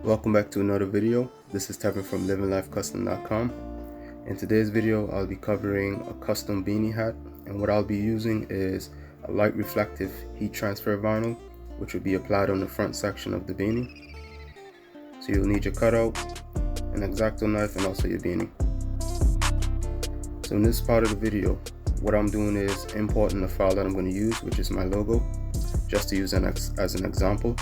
Welcome back to another video. This is Tevin from livinglifecustom.com. In today's video, I'll be covering a custom beanie hat, and what I'll be using is a light reflective heat transfer vinyl, which will be applied on the front section of the beanie. So you'll need your cutout, an X-Acto knife, and also your beanie. So in this part of the video, what I'm doing is importing the file that I'm going to use, which is my logo, just to use as an example.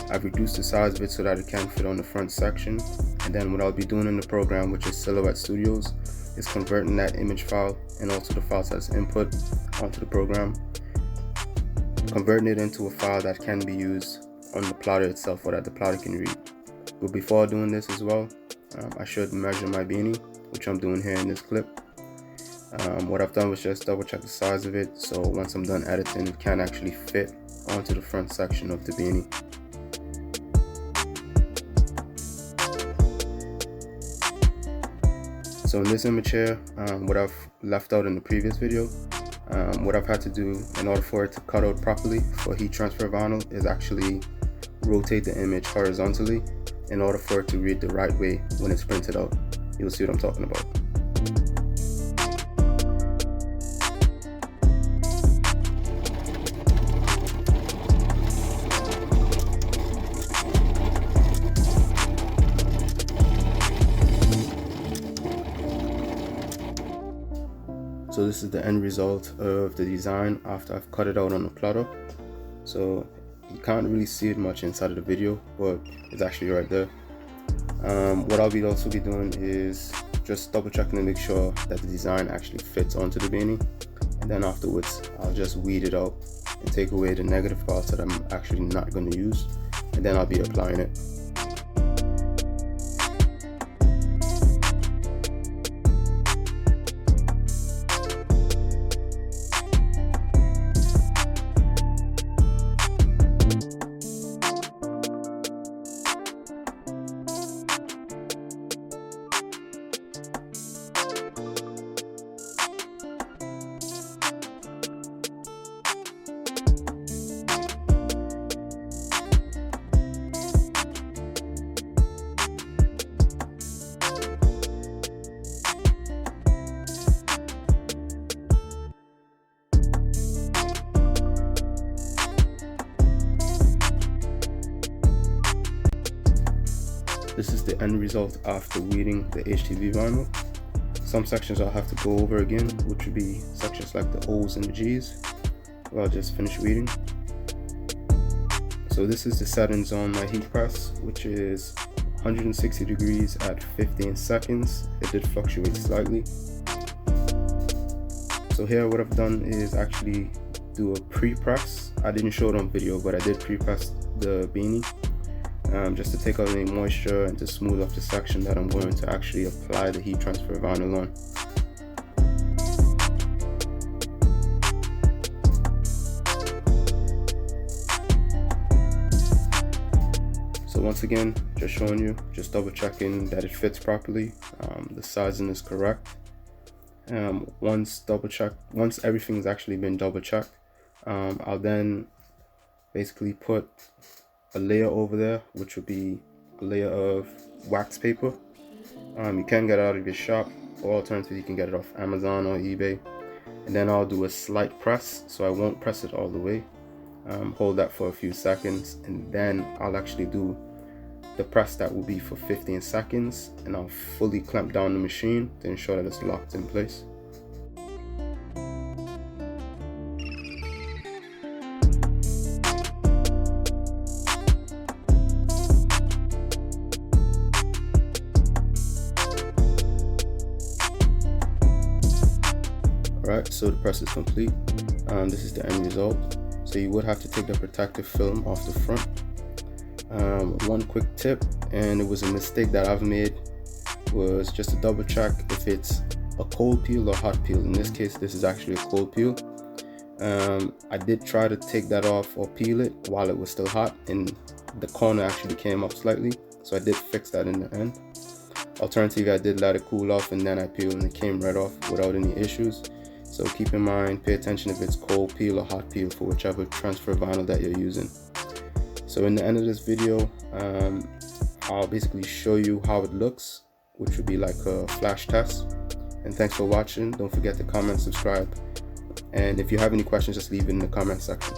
I've reduced the size of it so that it can fit on the front section, and then what I'll be doing in the program, which is Silhouette Studios, is converting that image file and also the files as input onto the program, converting it into a file that can be used on the plotter itself or that the plotter can read. But before doing this as well, I should measure my beanie, which I'm doing here in this clip. What I've done was just double check the size of it, so once I'm done editing, it can actually fit onto the front section of the beanie. So in this image here, what I've left out in the previous video, what I've had to do in order for it to cut out properly for heat transfer vinyl is actually rotate the image horizontally in order for it to read the right way when it's printed out. You'll see what I'm talking about. So this is the end result of the design after I've cut it out on the plotter. So you can't really see it much inside of the video, but it's actually right there. What I'll also be doing is just double checking to make sure that the design actually fits onto the beanie, and then afterwards I'll just weed it out and take away the negative parts that I'm actually not going to use, and then I'll be applying it. This is the end result after weeding the HTV vinyl. Some sections I'll have to go over again, which would be sections like the O's and the G's, where I'll just finish weeding. So this is the settings on my heat press, which is 160 degrees at 15 seconds. It did fluctuate slightly. So here what I've done is actually do a pre-press. I didn't show it on video, but I did pre-press the beanie. Just to take out any moisture and to smooth off the section that I'm going to actually apply the heat transfer vinyl on. So once again, just showing you, just double checking that it fits properly, the sizing is correct. Once everything's actually been double checked, I'll then basically put a layer over there, which would be a layer of wax paper. You can get it out of your shop, or alternatively you can get it off Amazon or eBay. And then I'll do a slight press, so I won't press it all the way. Hold that for a few seconds, and then I'll actually do the press that will be for 15 seconds, and I'll fully clamp down the machine to ensure that it's locked in place. Alright, so the press is complete. This is the end result. So you would have to take the protective film off the front. One quick tip, and it was a mistake that I've made, was just to double check if it's a cold peel or hot peel. In this case, this is actually a cold peel. I did try to take that off or peel it while it was still hot, and the corner actually came up slightly, so I did fix that in the end. Alternatively, I did let it cool off and then I peeled, and it came right off without any issues. So keep in mind, pay attention if it's cold peel or hot peel for whichever transfer vinyl that you're using. So in the end of this video, I'll basically show you how it looks, which would be like a flash test. And thanks for watching. Don't forget to comment, subscribe, and if you have any questions, just leave it in the comment section.